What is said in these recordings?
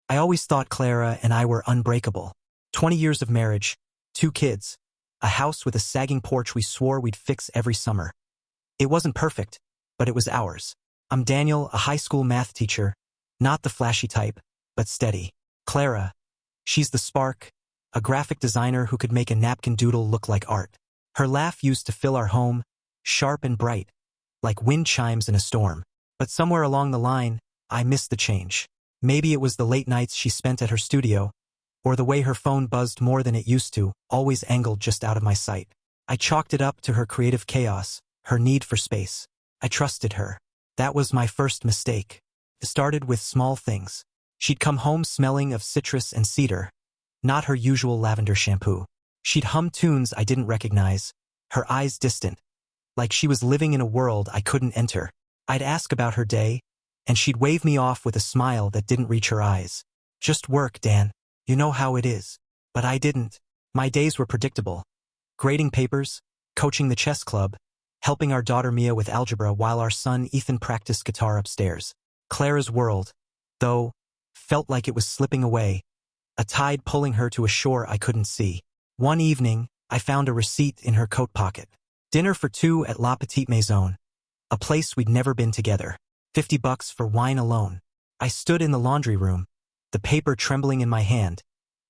I always thought Clara and I were unbreakable. 20 years of marriage, 2 kids, a house with a sagging porch we swore we'd fix every summer. It wasn't perfect, but it was ours. I'm Daniel, a high school math teacher, not the flashy type, but steady. Clara, she's the spark, a graphic designer who could make a napkin doodle look like art. Her laugh used to fill our home, sharp and bright, like wind chimes in a storm. But somewhere along the line, I missed the change. Maybe it was the late nights she spent at her studio, or the way her phone buzzed more than it used to, always angled just out of my sight. I chalked it up to her creative chaos, her need for space. I trusted her. That was my first mistake. It started with small things. She'd come home smelling of citrus and cedar, not her usual lavender shampoo. She'd hum tunes I didn't recognize, her eyes distant, like she was living in a world I couldn't enter. I'd ask about her day, and she'd wave me off with a smile that didn't reach her eyes. Just work, Dan. You know how it is. But I didn't. My days were predictable. Grading papers, coaching the chess club, helping our daughter Mia with algebra while our son Ethan practiced guitar upstairs. Clara's world, though, felt like it was slipping away, a tide pulling her to a shore I couldn't see. One evening, I found a receipt in her coat pocket. Dinner for 2 at La Petite Maison, a place we'd never been together. $50 for wine alone. I stood in the laundry room, the paper trembling in my hand,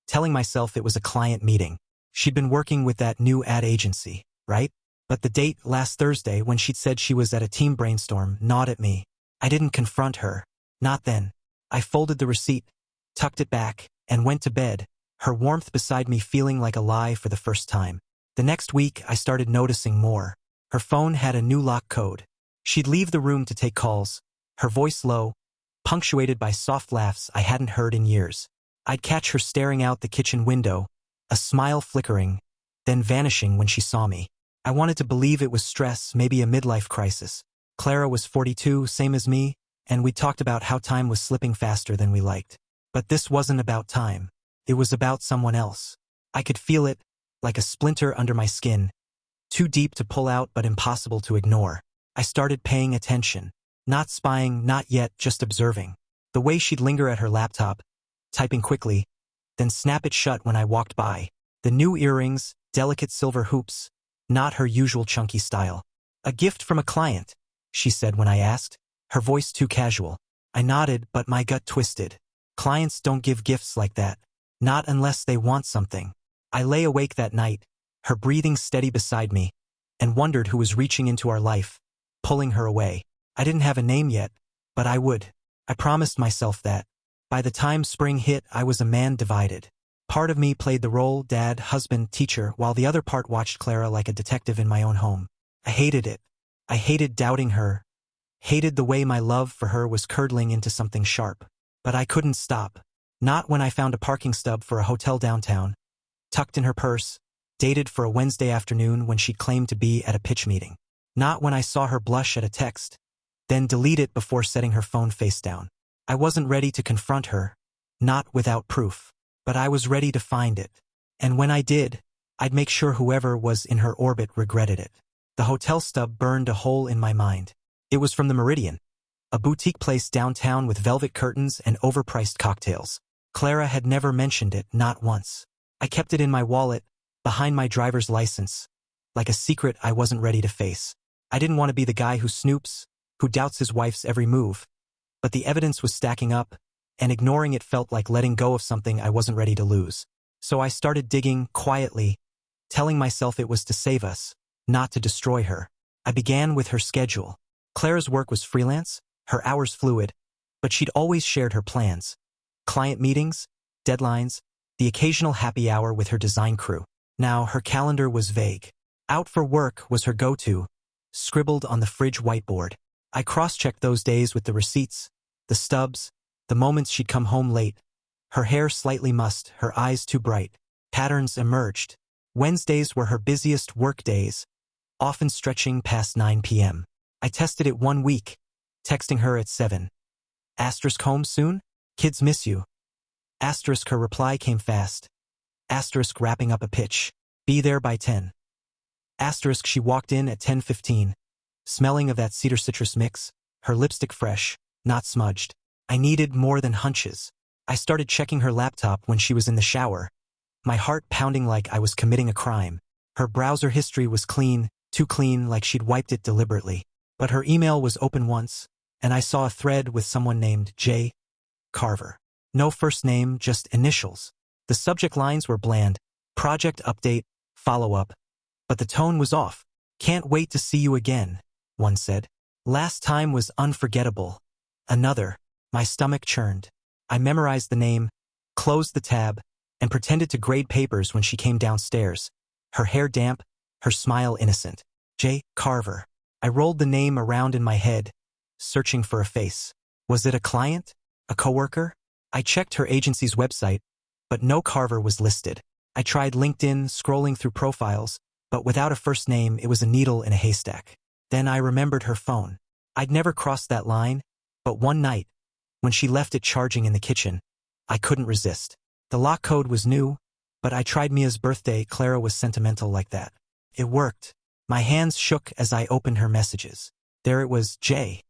telling myself it was a client meeting. She'd been working with that new ad agency, right? But the date last Thursday when she'd said she was at a team brainstorm gnawed at me. I didn't confront her. Not then. I folded the receipt, tucked it back, and went to bed, her warmth beside me feeling like a lie for the first time. The next week, I started noticing more. Her phone had a new lock code. She'd leave the room to take calls, her voice low, punctuated by soft laughs I hadn't heard in years. I'd catch her staring out the kitchen window, a smile flickering, then vanishing when she saw me. I wanted to believe it was stress, maybe a midlife crisis. Clara was 42, same as me, and we talked about how time was slipping faster than we liked. But this wasn't about time. It was about someone else. I could feel it, like a splinter under my skin, too deep to pull out but impossible to ignore. I started paying attention. Not spying, not yet, just observing. The way she'd linger at her laptop, typing quickly, then snap it shut when I walked by. The new earrings, delicate silver hoops, not her usual chunky style. A gift from a client, she said when I asked, her voice too casual. I nodded, but my gut twisted. Clients don't give gifts like that. Not unless they want something. I lay awake that night, her breathing steady beside me, and wondered who was reaching into our life, pulling her away. I didn't have a name yet, but I would. I promised myself that. By the time spring hit, I was a man divided. Part of me played the role, dad, husband, teacher, while the other part watched Clara like a detective in my own home. I hated it. I hated doubting her, hated the way my love for her was curdling into something sharp. But I couldn't stop. Not when I found a parking stub for a hotel downtown, tucked in her purse, dated for a Wednesday afternoon when she claimed to be at a pitch meeting. Not when I saw her blush at a text, then delete it before setting her phone face down. I wasn't ready to confront her, not without proof, but I was ready to find it. And when I did, I'd make sure whoever was in her orbit regretted it. The hotel stub burned a hole in my mind. It was from the Meridian, a boutique place downtown with velvet curtains and overpriced cocktails. Clara had never mentioned it, not once. I kept it in my wallet, behind my driver's license, like a secret I wasn't ready to face. I didn't want to be the guy who snoops, who doubts his wife's every move. But the evidence was stacking up, and ignoring it felt like letting go of something I wasn't ready to lose. So I started digging, quietly, telling myself it was to save us, not to destroy her. I began with her schedule. Clara's work was freelance, her hours fluid, but she'd always shared her plans. Client meetings, deadlines, the occasional happy hour with her design crew. Now her calendar was vague. Out for work was her go-to, scribbled on the fridge whiteboard. I cross-checked those days with the receipts, the stubs, the moments she'd come home late. Her hair slightly mussed, her eyes too bright. Patterns emerged. Wednesdays were her busiest work days, often stretching past 9 p.m. I tested it 1 week, texting her at 7. Asterisk home soon? Kids miss you. Asterisk her reply came fast. Asterisk wrapping up a pitch. Be there by 10. Asterisk she walked in at 10:15, smelling of that cedar citrus mix, her lipstick fresh, not smudged. I needed more than hunches. I started checking her laptop when she was in the shower, my heart pounding like I was committing a crime. Her browser history was clean, too clean, like she'd wiped it deliberately. But her email was open once, and I saw a thread with someone named J. Carver. No first name, just initials. The subject lines were bland: project update, follow-up. But the tone was off. Can't wait to see you again, one said. Last time was unforgettable. Another. My stomach churned. I memorized the name, closed the tab, and pretended to grade papers when she came downstairs. Her hair damp, her smile innocent. J. Carver. I rolled the name around in my head, searching for a face. Was it a client? A coworker? I checked her agency's website, but no Carver was listed. I tried LinkedIn, scrolling through profiles, but without a first name, it was a needle in a haystack. Then I remembered her phone. I'd never crossed that line, but one night, when she left it charging in the kitchen, I couldn't resist. The lock code was new, but I tried Mia's birthday. Clara was sentimental like that. It worked. My hands shook as I opened her messages. There it was, J.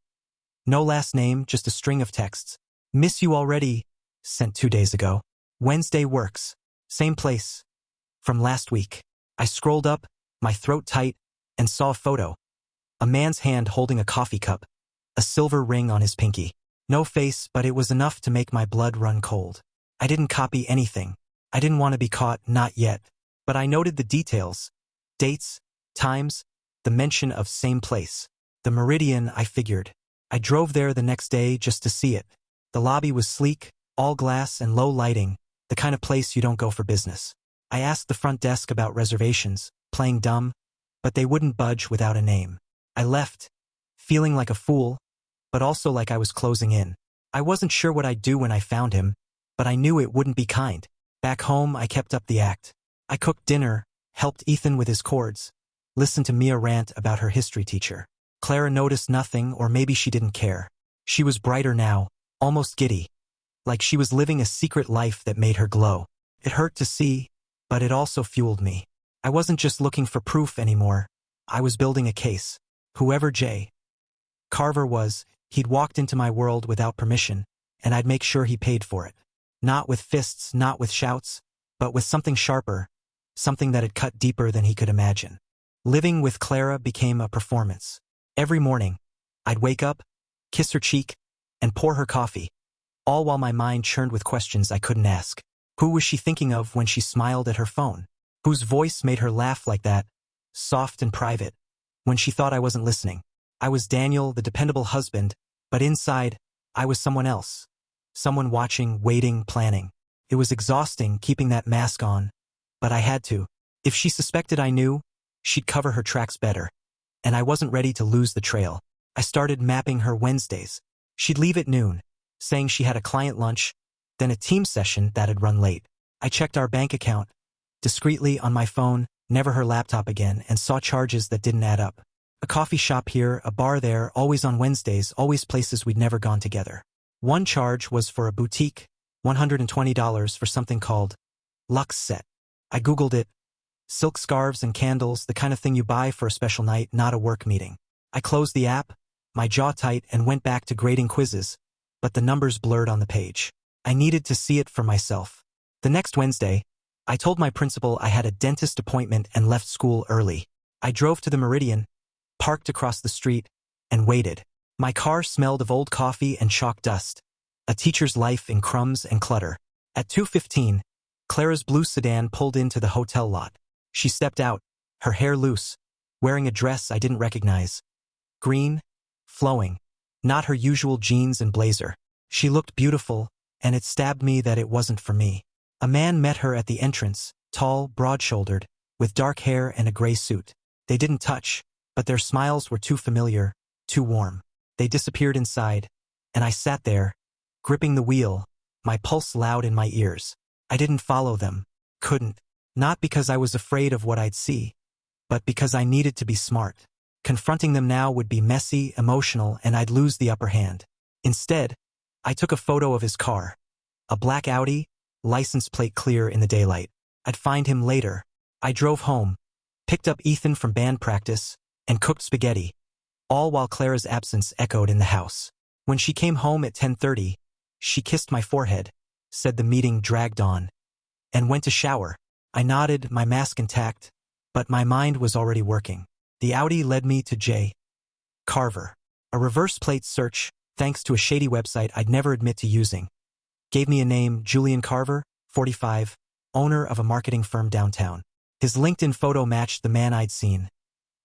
No last name, just a string of texts. Miss you already, sent 2 days ago. Wednesday works. Same place. From last week. I scrolled up, my throat tight, and saw a photo. A man's hand holding a coffee cup, a silver ring on his pinky. No face, but it was enough to make my blood run cold. I didn't copy anything. I didn't want to be caught, not yet. But I noted the details. Dates, times, the mention of same place. The Meridian, I figured. I drove there the next day just to see it. The lobby was sleek, all glass and low lighting, the kind of place you don't go for business. I asked the front desk about reservations, playing dumb, but they wouldn't budge without a name. I left, feeling like a fool, but also like I was closing in. I wasn't sure what I'd do when I found him, but I knew it wouldn't be kind. Back home, I kept up the act. I cooked dinner, helped Ethan with his chords, listened to Mia rant about her history teacher. Clara noticed nothing, or maybe she didn't care. She was brighter now, almost giddy, like she was living a secret life that made her glow. It hurt to see, but it also fueled me. I wasn't just looking for proof anymore. I was building a case. Whoever J. Carver was, he'd walked into my world without permission, and I'd make sure he paid for it. Not with fists, not with shouts, but with something sharper, something that had cut deeper than he could imagine. Living with Clara became a performance. Every morning, I'd wake up, kiss her cheek, and pour her coffee, all while my mind churned with questions I couldn't ask. Who was she thinking of when she smiled at her phone? Whose voice made her laugh like that, soft and private, when she thought I wasn't listening? I was Daniel, the dependable husband, but inside, I was someone else. Someone watching, waiting, planning. It was exhausting keeping that mask on, but I had to. If she suspected I knew, she'd cover her tracks better. And I wasn't ready to lose the trail. I started mapping her Wednesdays. She'd leave at noon, saying she had a client lunch, then a team session that had run late. I checked our bank account, discreetly on my phone, never her laptop again, and saw charges that didn't add up. A coffee shop here, a bar there, always on Wednesdays, always places we'd never gone together. One charge was for a boutique, $120 for something called Luxe Set. I Googled it. Silk scarves and candles, the kind of thing you buy for a special night, not a work meeting. I closed the app, my jaw tight, and went back to grading quizzes, but the numbers blurred on the page. I needed to see it for myself. The next Wednesday, I told my principal I had a dentist appointment and left school early. I drove to the Meridian, parked across the street, and waited. My car smelled of old coffee and chalk dust, a teacher's life in crumbs and clutter. At 2:15, Clara's blue sedan pulled into the hotel lot. She stepped out, her hair loose, wearing a dress I didn't recognize. Green, flowing, not her usual jeans and blazer. She looked beautiful, and it stabbed me that it wasn't for me. A man met her at the entrance, tall, broad-shouldered, with dark hair and a gray suit. They didn't touch, but their smiles were too familiar, too warm. They disappeared inside, and I sat there, gripping the wheel, my pulse loud in my ears. I didn't follow them, couldn't. Not because I was afraid of what I'd see, but because I needed to be smart. Confronting them now would be messy, emotional, and I'd lose the upper hand. Instead, I took a photo of his car. A black Audi, license plate clear in the daylight. I'd find him later. I drove home, picked up Ethan from band practice, and cooked spaghetti, all while Clara's absence echoed in the house. When she came home at 10:30, she kissed my forehead, said the meeting dragged on, and went to shower. I nodded, my mask intact, but my mind was already working. The Audi led me to J. Carver. A reverse plate search, thanks to a shady website I'd never admit to using, gave me a name: Julian Carver, 45, owner of a marketing firm downtown. His LinkedIn photo matched the man I'd seen.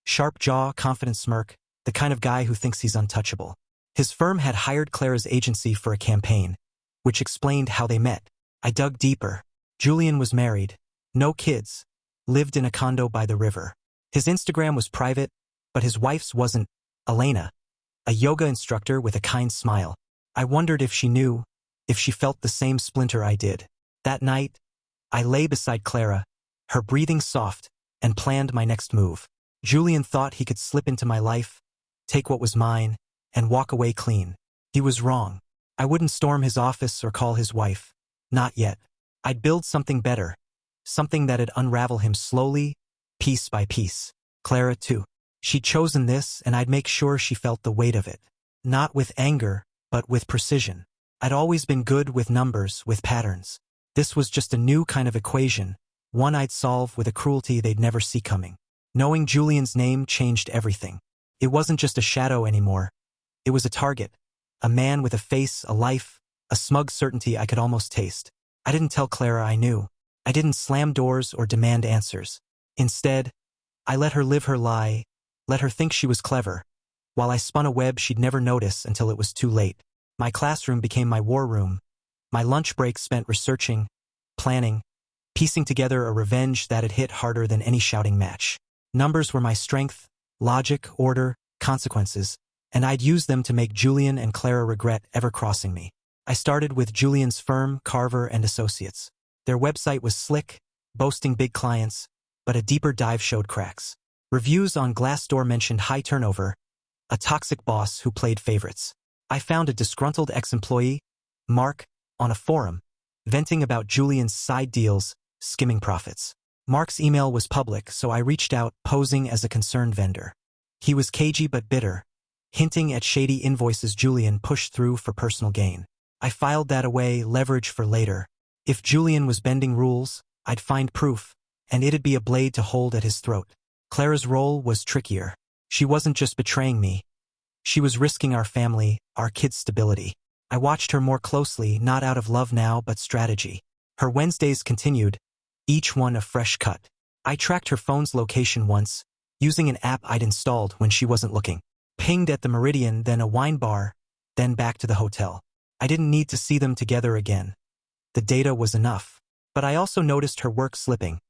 Sharp jaw, confident smirk, the kind of guy who thinks he's untouchable. His firm had hired Clara's agency for a campaign, which explained how they met. I dug deeper. Julian was married, no kids, lived in a condo by the river. His Instagram was private, but his wife's wasn't. Elena, a yoga instructor with a kind smile. I wondered if she knew, if she felt the same splinter I did. That night, I lay beside Clara, her breathing soft, and planned my next move. Julian thought he could slip into my life, take what was mine, and walk away clean. He was wrong. I wouldn't storm his office or call his wife. Not yet. I'd build something better, something that'd unravel him slowly, piece by piece. Clara, too. She'd chosen this, and I'd make sure she felt the weight of it. Not with anger, but with precision. I'd always been good with numbers, with patterns. This was just a new kind of equation, one I'd solve with a cruelty they'd never see coming. Knowing Julian's name changed everything. It wasn't just a shadow anymore. It was a target. A man with a face, a life, a smug certainty I could almost taste. I didn't tell Clara I knew. I didn't slam doors or demand answers. Instead, I let her live her lie, let her think she was clever, while I spun a web she'd never notice until it was too late. My classroom became my war room. My lunch break spent researching, planning, piecing together a revenge that'd hit harder than any shouting match. Numbers were my strength, logic, order, consequences, and I'd use them to make Julian and Clara regret ever crossing me. I started with Julian's firm, Carver and Associates. Their website was slick, boasting big clients, but a deeper dive showed cracks. Reviews on Glassdoor mentioned high turnover, a toxic boss who played favorites. I found a disgruntled ex-employee, Mark, on a forum, venting about Julian's side deals, skimming profits. Mark's email was public, so I reached out, posing as a concerned vendor. He was cagey but bitter, hinting at shady invoices Julian pushed through for personal gain. I filed that away, leverage for later. If Julian was bending rules, I'd find proof, and it'd be a blade to hold at his throat. Clara's role was trickier. She wasn't just betraying me. She was risking our family, our kids' stability. I watched her more closely, not out of love now, but strategy. Her Wednesdays continued, each one a fresh cut. I tracked her phone's location once, using an app I'd installed when she wasn't looking. Pinged at the Meridian, then a wine bar, then back to the hotel. I didn't need to see them together again. The data was enough. But I also noticed her work slipping.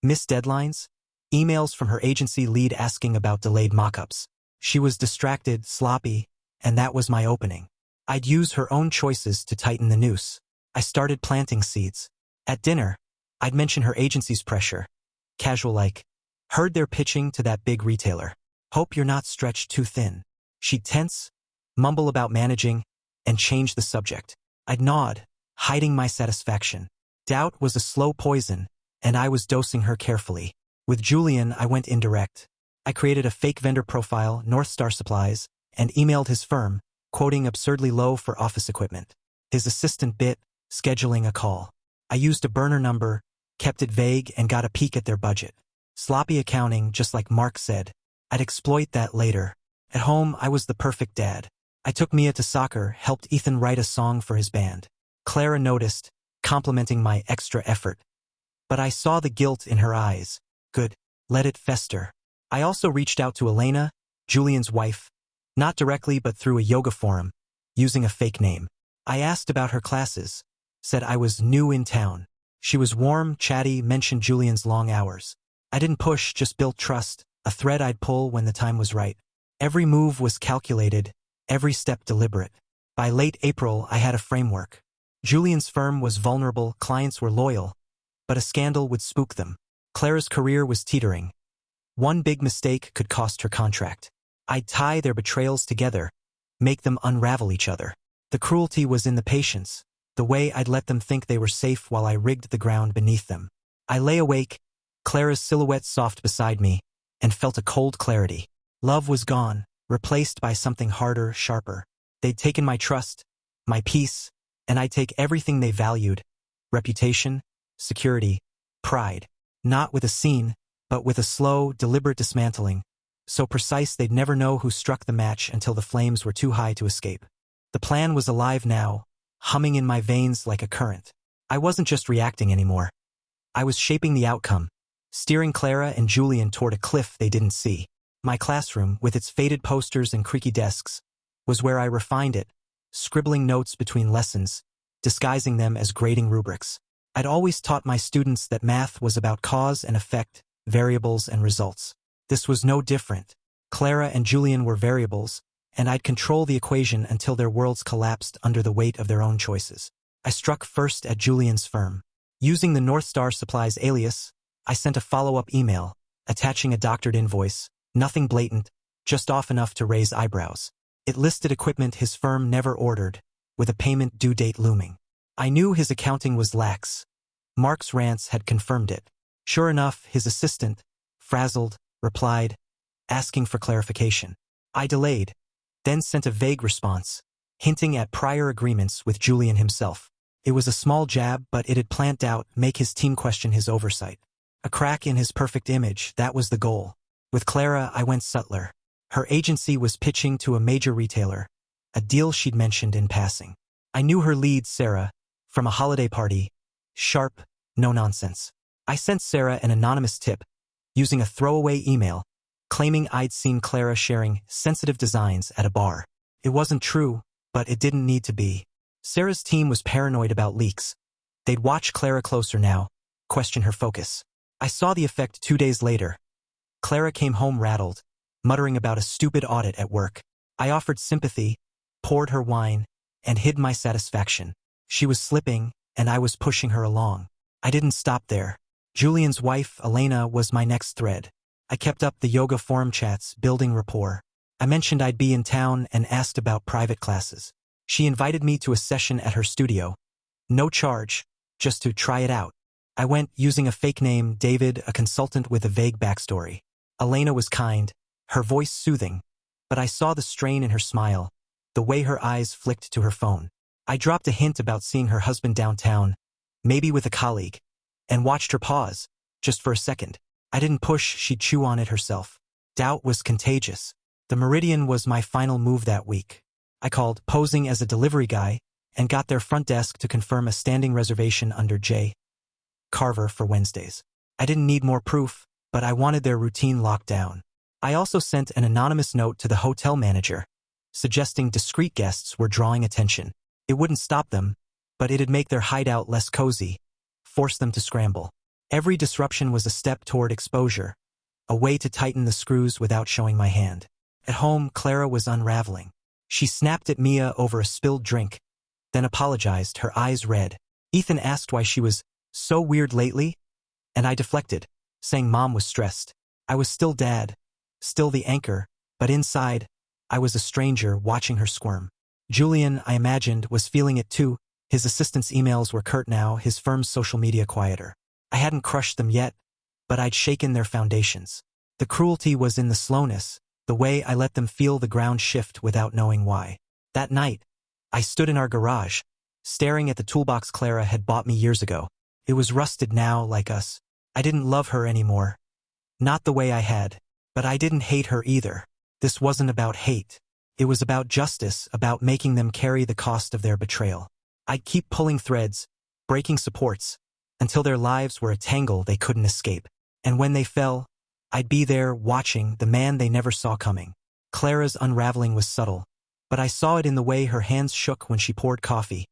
Missed deadlines, emails from her agency lead asking about delayed mock-ups. She was distracted, sloppy, and that was my opening. I'd use her own choices to tighten the noose. I started planting seeds. At dinner, I'd mention her agency's pressure. Casual like, heard they're pitching to that big retailer. Hope you're not stretched too thin. She'd tense, mumble about managing, and change the subject. I'd nod, hiding my satisfaction. Doubt was a slow poison, and I was dosing her carefully. With Julian, I went indirect. I created a fake vendor profile, North Star Supplies, and emailed his firm, quoting absurdly low for office equipment. His assistant bit, scheduling a call. I used a burner number, kept it vague, and got a peek at their budget. Sloppy accounting, just like Mark said. I'd exploit that later. At home, I was the perfect dad. I took Mia to soccer, helped Ethan write a song for his band. Clara noticed, complimenting my extra effort. But I saw the guilt in her eyes. Good. Let it fester. I also reached out to Elena, Julian's wife, not directly but through a yoga forum, using a fake name. I asked about her classes, said I was new in town. She was warm, chatty, mentioned Julian's long hours. I didn't push, just built trust, a thread I'd pull when the time was right. Every move was calculated, every step deliberate. By late April, I had a framework. Julian's firm was vulnerable, clients were loyal, but a scandal would spook them. Clara's career was teetering. One big mistake could cost her contract. I'd tie their betrayals together, make them unravel each other. The cruelty was in the patience, the way I'd let them think they were safe while I rigged the ground beneath them. I lay awake, Clara's silhouette soft beside me, and felt a cold clarity. Love was gone, replaced by something harder, sharper. They'd taken my trust, my peace, and I'd take everything they valued, reputation, security, pride, not with a scene, but with a slow, deliberate dismantling, so precise they'd never know who struck the match until the flames were too high to escape. The plan was alive now, humming in my veins like a current. I wasn't just reacting anymore. I was shaping the outcome, steering Clara and Julian toward a cliff they didn't see. My classroom, with its faded posters and creaky desks, was where I refined it, scribbling notes between lessons, disguising them as grading rubrics. I'd always taught my students that math was about cause and effect, variables and results. This was no different. Clara and Julian were variables, and I'd control the equation until their worlds collapsed under the weight of their own choices. I struck first at Julian's firm. Using the North Star Supplies alias, I sent a follow-up email, attaching a doctored invoice, nothing blatant, just off enough to raise eyebrows. It listed equipment his firm never ordered, with a payment due date looming. I knew his accounting was lax. Mark's rants had confirmed it. Sure enough, his assistant, frazzled, replied, asking for clarification. I delayed, then sent a vague response, hinting at prior agreements with Julian himself. It was a small jab, but it'd plant doubt, make his team question his oversight. A crack in his perfect image, that was the goal. With Clara, I went subtler. Her agency was pitching to a major retailer, a deal she'd mentioned in passing. I knew her lead, Sarah, from a holiday party. Sharp, no nonsense. I sent Sarah an anonymous tip, using a throwaway email, claiming I'd seen Clara sharing sensitive designs at a bar. It wasn't true, but it didn't need to be. Sarah's team was paranoid about leaks. They'd watch Clara closer now, question her focus. I saw the effect 2 days later. Clara came home rattled, muttering about a stupid audit at work. I offered sympathy, poured her wine, and hid my satisfaction. She was slipping, and I was pushing her along. I didn't stop there. Julian's wife, Elena, was my next thread. I kept up the yoga forum chats, building rapport. I mentioned I'd be in town and asked about private classes. She invited me to a session at her studio. No charge, just to try it out. I went using a fake name, David, a consultant with a vague backstory. Elena was kind, her voice soothing, but I saw the strain in her smile, the way her eyes flicked to her phone. I dropped a hint about seeing her husband downtown, maybe with a colleague, and watched her pause, just for a second. I didn't push, she'd chew on it herself. Doubt was contagious. The Meridian was my final move that week. I called, posing as a delivery guy, and got their front desk to confirm a standing reservation under J. Carver for Wednesdays. I didn't need more proof, but I wanted their routine locked down. I also sent an anonymous note to the hotel manager, suggesting discreet guests were drawing attention. It wouldn't stop them, but it'd make their hideout less cozy, force them to scramble. Every disruption was a step toward exposure, a way to tighten the screws without showing my hand. At home, Clara was unraveling. She snapped at Mia over a spilled drink, then apologized, her eyes red. Ethan asked why she was so weird lately, and I deflected, saying Mom was stressed. I was still Dad, still the anchor, but inside, I was a stranger watching her squirm. Julian, I imagined, was feeling it too. His assistant's emails were curt now, his firm's social media quieter. I hadn't crushed them yet, but I'd shaken their foundations. The cruelty was in the slowness, the way I let them feel the ground shift without knowing why. That night, I stood in our garage, staring at the toolbox Clara had bought me years ago. It was rusted now, like us. I didn't love her anymore. Not the way I had, but I didn't hate her either. This wasn't about hate. It was about justice, about making them carry the cost of their betrayal. I'd keep pulling threads, breaking supports, until their lives were a tangle they couldn't escape. And when they fell, I'd be there watching, the man they never saw coming. Clara's unraveling was subtle, but I saw it in the way her hands shook when she poured coffee,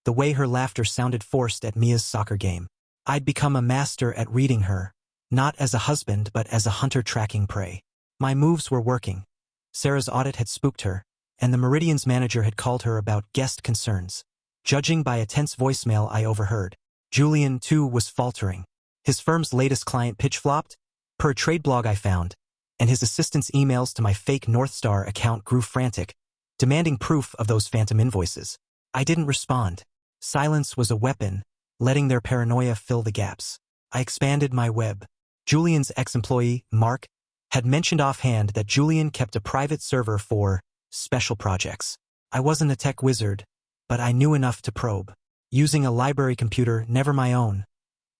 the way her laughter sounded forced at Mia's soccer game. I'd become a master at reading her, not as a husband but as a hunter tracking prey. My moves were working. Sarah's audit had spooked her, and the Meridian's manager had called her about guest concerns. Judging by a tense voicemail I overheard, Julian, too, was faltering. His firm's latest client pitch flopped, per a trade blog I found, and his assistant's emails to my fake North Star account grew frantic, demanding proof of those phantom invoices. I didn't respond. Silence was a weapon, letting their paranoia fill the gaps. I expanded my web. Julian's ex-employee, Mark, had mentioned offhand that Julian kept a private server for special projects. I wasn't a tech wizard, but I knew enough to probe. Using a library computer, never my own,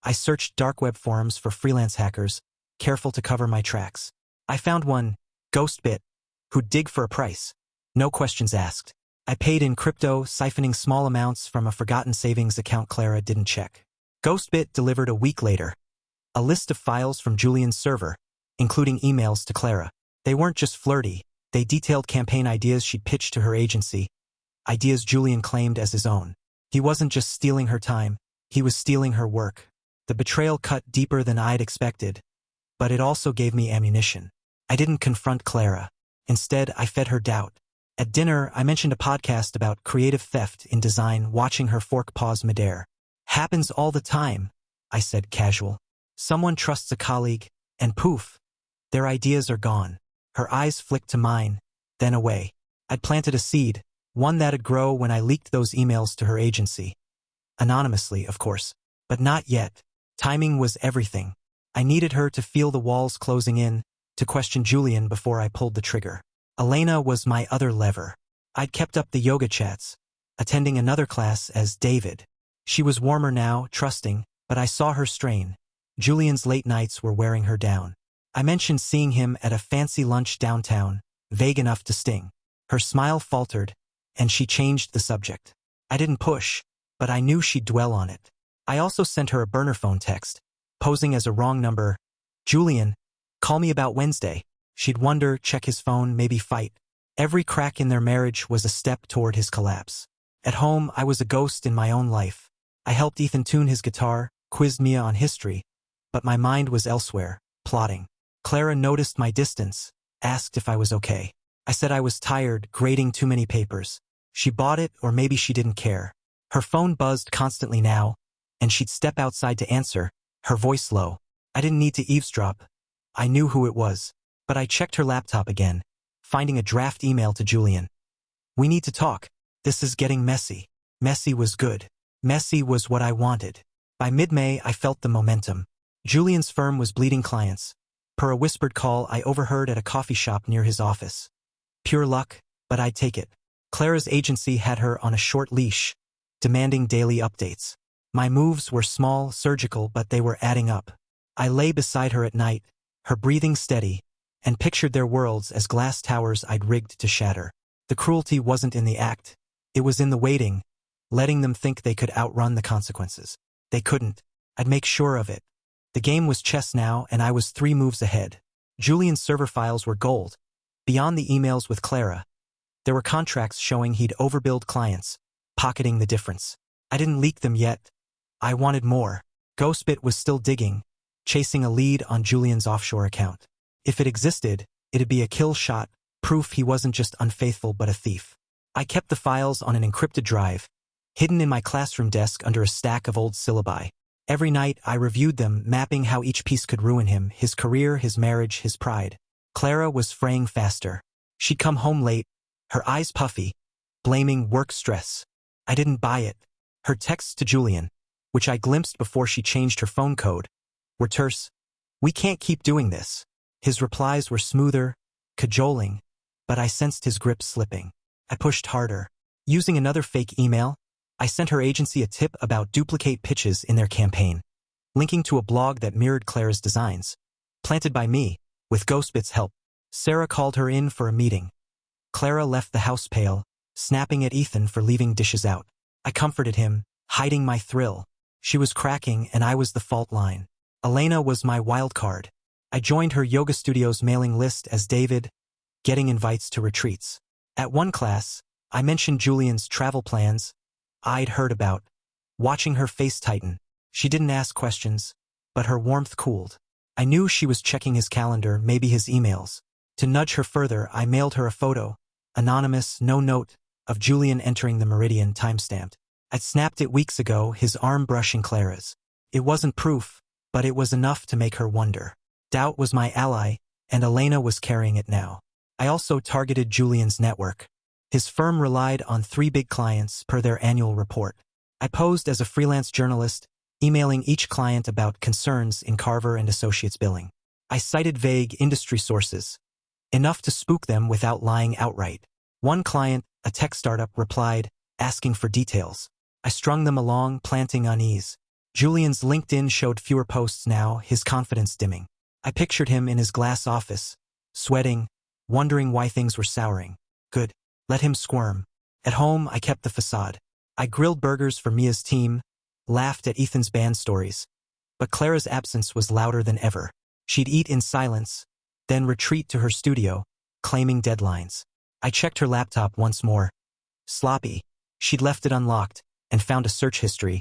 I searched dark web forums for freelance hackers, careful to cover my tracks. I found one, Ghostbit, who'd dig for a price. No questions asked. I paid in crypto, siphoning small amounts from a forgotten savings account Clara didn't check. Ghostbit delivered a week later. A list of files from Julian's server, including emails to Clara. They weren't just flirty, they detailed campaign ideas she'd pitched to her agency, ideas Julian claimed as his own. He wasn't just stealing her time, he was stealing her work. The betrayal cut deeper than I'd expected, but it also gave me ammunition. I didn't confront Clara. Instead, I fed her doubt. At dinner, I mentioned a podcast about creative theft in design, watching her fork pause midair. Happens all the time, I said casual. Someone trusts a colleague, and poof, their ideas are gone. Her eyes flicked to mine, then away. I'd planted a seed, one that'd grow when I leaked those emails to her agency. Anonymously, of course, but not yet. Timing was everything. I needed her to feel the walls closing in, to question Julian before I pulled the trigger. Elena was my other lever. I'd kept up the yoga chats, attending another class as David. She was warmer now, trusting, but I saw her strain. Julian's late nights were wearing her down. I mentioned seeing him at a fancy lunch downtown, vague enough to sting. Her smile faltered, and she changed the subject. I didn't push, but I knew she'd dwell on it. I also sent her a burner phone text, posing as a wrong number. Julian, call me about Wednesday. She'd wonder, check his phone, maybe fight. Every crack in their marriage was a step toward his collapse. At home, I was a ghost in my own life. I helped Ethan tune his guitar, quizzed Mia on history, but my mind was elsewhere, plotting. Clara noticed my distance, asked if I was okay. I said I was tired, grading too many papers. She bought it, or maybe she didn't care. Her phone buzzed constantly now, and she'd step outside to answer, her voice low. I didn't need to eavesdrop. I knew who it was. But I checked her laptop again, finding a draft email to Julian. We need to talk. This is getting messy. Messy was good. Messy was what I wanted. By mid-May, I felt the momentum. Julian's firm was bleeding clients. Per a whispered call I overheard at a coffee shop near his office. Pure luck, but I'd take it. Clara's agency had her on a short leash, demanding daily updates. My moves were small, surgical, but they were adding up. I lay beside her at night, her breathing steady, and pictured their worlds as glass towers I'd rigged to shatter. The cruelty wasn't in the act. It was in the waiting, letting them think they could outrun the consequences. They couldn't. I'd make sure of it. The game was chess now, and I was 3 moves ahead. Julian's server files were gold. Beyond the emails with Clara, there were contracts showing he'd overbilled clients, pocketing the difference. I didn't leak them yet. I wanted more. Ghostbit was still digging, chasing a lead on Julian's offshore account. If it existed, it'd be a kill shot, proof he wasn't just unfaithful but a thief. I kept the files on an encrypted drive, hidden in my classroom desk under a stack of old syllabi. Every night I reviewed them, mapping how each piece could ruin him, his career, his marriage, his pride. Clara was fraying faster. She'd come home late, her eyes puffy, blaming work stress. I didn't buy it. Her texts to Julian, which I glimpsed before she changed her phone code, were terse. We can't keep doing this. His replies were smoother, cajoling, but I sensed his grip slipping. I pushed harder. Using another fake email, I sent her agency a tip about duplicate pitches in their campaign, linking to a blog that mirrored Clara's designs. Planted by me, with Ghostbit's help. Sarah called her in for a meeting. Clara left the house pale, snapping at Ethan for leaving dishes out. I comforted him, hiding my thrill. She was cracking, and I was the fault line. Elena was my wild card. I joined her yoga studio's mailing list as David, getting invites to retreats. At one class, I mentioned Julian's travel plans I'd heard about. Watching her face tighten, she didn't ask questions, but her warmth cooled. I knew she was checking his calendar, maybe his emails. To nudge her further, I mailed her a photo, anonymous, no note, of Julian entering the Meridian, timestamped. I'd snapped it weeks ago, his arm brushing Clara's. It wasn't proof, but it was enough to make her wonder. Doubt was my ally, and Elena was carrying it now. I also targeted Julian's network. His firm relied on 3 big clients per their annual report. I posed as a freelance journalist, emailing each client about concerns in Carver and Associates billing. I cited vague industry sources, enough to spook them without lying outright. One client, a tech startup, replied, asking for details. I strung them along, planting unease. Julian's LinkedIn showed fewer posts now, his confidence dimming. I pictured him in his glass office, sweating, wondering why things were souring. Good. Let him squirm. At home, I kept the facade. I grilled burgers for Mia's team, laughed at Ethan's band stories. But Clara's absence was louder than ever. She'd eat in silence, then retreat to her studio, claiming deadlines. I checked her laptop once more. Sloppy. She'd left it unlocked and found a search history.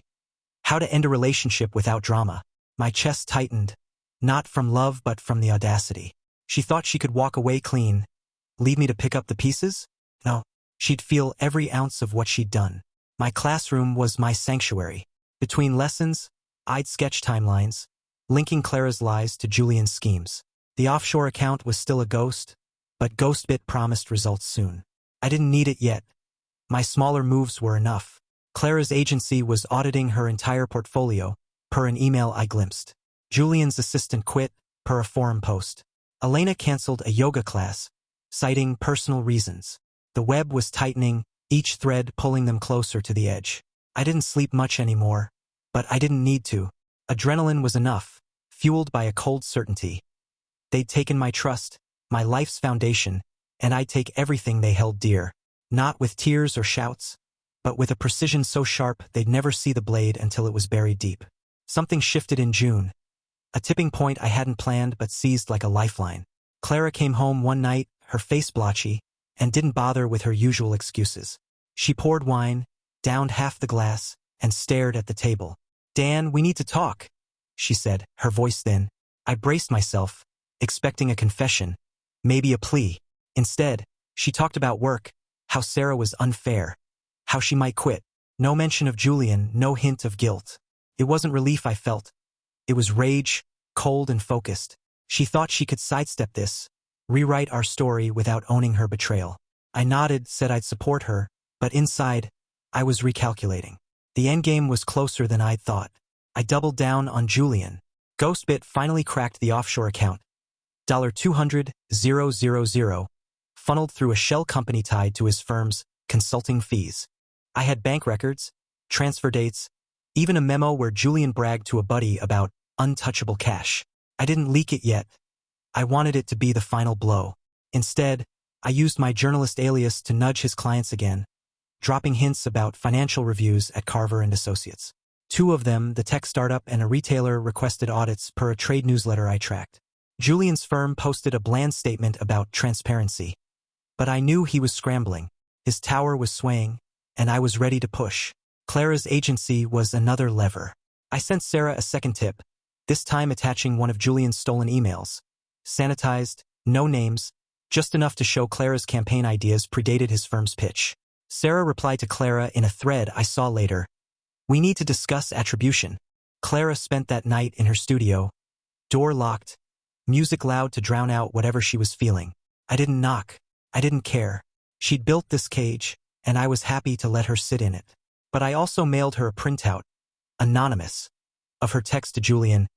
How to end a relationship without drama. My chest tightened, not from love but from the audacity. She thought she could walk away clean, leave me to pick up the pieces? No, she'd feel every ounce of what she'd done. My classroom was my sanctuary. Between lessons, I'd sketch timelines, linking Clara's lies to Julian's schemes. The offshore account was still a ghost, but Ghostbit promised results soon. I didn't need it yet. My smaller moves were enough. Clara's agency was auditing her entire portfolio, per an email I glimpsed. Julian's assistant quit, per a forum post. Elena canceled a yoga class, citing personal reasons. The web was tightening, each thread pulling them closer to the edge. I didn't sleep much anymore, but I didn't need to. Adrenaline was enough, fueled by a cold certainty. They'd taken my trust, my life's foundation, and I'd take everything they held dear. Not with tears or shouts, but with a precision so sharp they'd never see the blade until it was buried deep. Something shifted in June. A tipping point I hadn't planned but seized like a lifeline. Clara came home one night, her face blotchy, and didn't bother with her usual excuses. She poured wine, downed half the glass, and stared at the table. "Dan, we need to talk," she said, her voice thin. I braced myself, expecting a confession, maybe a plea. Instead, she talked about work, how Sarah was unfair, how she might quit. No mention of Julian, no hint of guilt. It wasn't relief I felt. It was rage, cold and focused. She thought she could sidestep this, rewrite our story without owning her betrayal. I nodded, said I'd support her, but inside, I was recalculating. The endgame was closer than I'd thought. I doubled down on Julian. Ghostbit finally cracked the offshore account. $200,000, funneled through a shell company tied to his firm's consulting fees. I had bank records, transfer dates, even a memo where Julian bragged to a buddy about untouchable cash. I didn't leak it yet. I wanted it to be the final blow. Instead, I used my journalist alias to nudge his clients again, dropping hints about financial reviews at Carver and Associates. Two of them, the tech startup and a retailer, requested audits per a trade newsletter I tracked. Julian's firm posted a bland statement about transparency. But I knew he was scrambling. His tower was swaying, and I was ready to push. Clara's agency was another lever. I sent Sarah a second tip, this time attaching one of Julian's stolen emails. Sanitized, no names, just enough to show Clara's campaign ideas predated his firm's pitch. Sarah replied to Clara in a thread I saw later. "We need to discuss attribution." Clara spent that night in her studio, door locked, music loud to drown out whatever she was feeling. I didn't knock. I didn't care. She'd built this cage, and I was happy to let her sit in it. But I also mailed her a printout, anonymous, of her text to Julian.